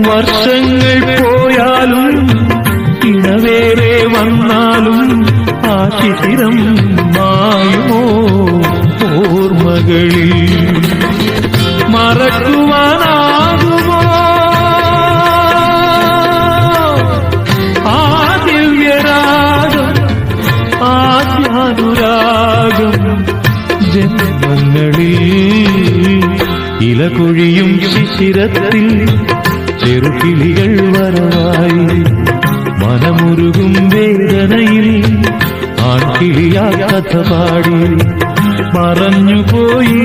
വർഷങ്ങൾ പോയാലും ഇണവേറെ വന്നാലും ആ ശിശിരം മായുമോ ഓർമ്മകളിൽ മറക്കുവാനാകുമോ ആ ദിവ്യരാഗം ആദ്യാനുരാഗം ജന്മങ്ങളിൽ ഇലകൊഴിയും ശിശിരത്തിൽ ചെറുകിളികൾ വരവായി മനമുരുകും വേദനയിൽ ആൺകിളിയാ കഥ പാടി മറഞ്ഞുപോയി